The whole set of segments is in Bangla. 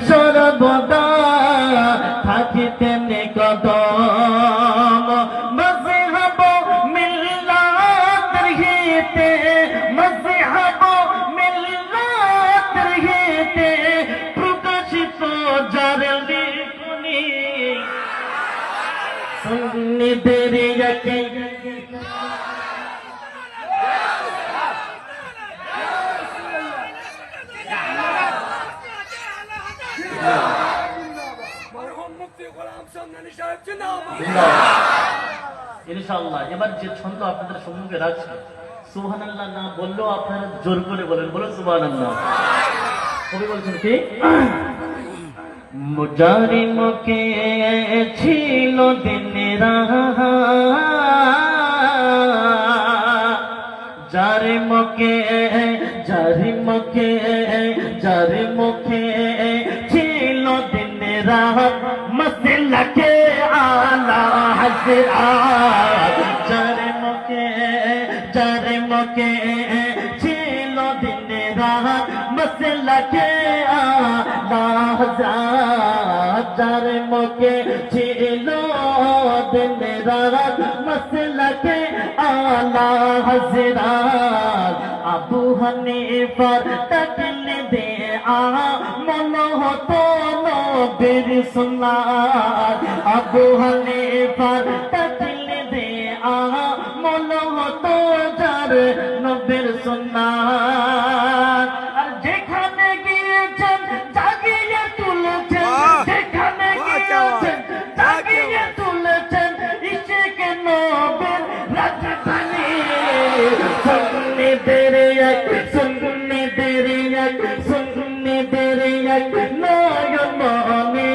সর্বদা থাকিতেন কদম মজহব মিল্লাত রহিতে মজহব মিল্লাত রহিতে প্রকাশিত যার লিখনি সুন্নিদের একে ইনশাআল্লাহ এবার যে ছন্দ আপনাদের সম্মুখে রাখছি সুবহানাল্লাহ না বললেও আপনারা জোর করে বলেন, বলুন সুবহানাল্লাহ। কবি বলছেন কি মুজারি মুখে ছিল দিন রাত যারে মুখে ছিল দিন রাত মসলকে আলা হযরত যারে মুখে ছিল দিন রাত মসলকে আলা হযরত যারে মুখে ছিল দিন রাত মসলকে আলা হযরত আবু হানিফার তাকলিদে আমল হতো নবীর সুন্নাত আবু হানিফার তাকলিদে আমল হতো যার নবীর সুন্নাত আর যেখানে গিয়েছেন জাগিয়ে তুলেছেন যেখানে গিয়েছেন জাগিয়ে তুলেছেন ইশকে নবীর রাজধানী সুন্নিদের এক নয়নে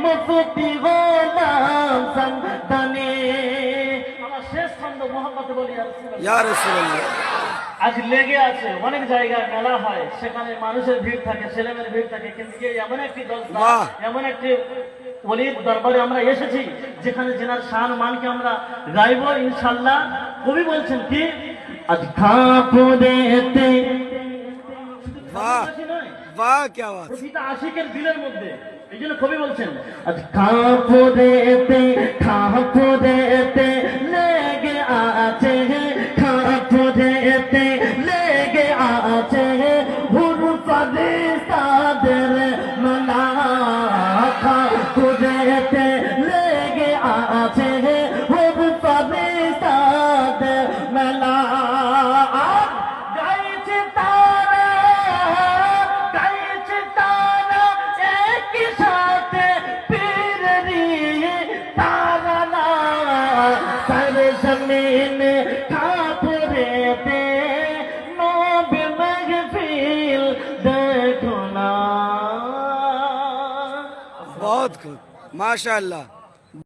মুফতি গোলাম সন্তানে। আমার শেষ ছন্দ মোহাম্মদ বলি ইয়া রাসূলুল্লাহ। আজ লেগে আছে অনেক জায়গায় মেলা হয়, সেখানে মানুষের ভিড় থাকে, ছেলেমেয়ের ভিড় থাকে, কিন্তু এমন একটি জলসা এমন একটি ওলির দরবারে আমরা এসেছি যেখানে যেনার শান মানকে আমরা গাইব ইনশাআল্লাহ। কবি বলছেন কি আজ খাপুরেতে বাহ क्या बात প্রতিটা আশিকের দিলের মধ্যে, এই জন্য কবি বলছেন আজ খাপুরেতে লেগে আছে খাপুরেতে লেগে আছে হুর ফারিস্তাদের মালা খাপুরেতে লেগে আছে হুর ফারিস্তাদের মালা जमीन खापुरेते नबी महफिल देखो ना। बहुत खूब माशाअल्लाह।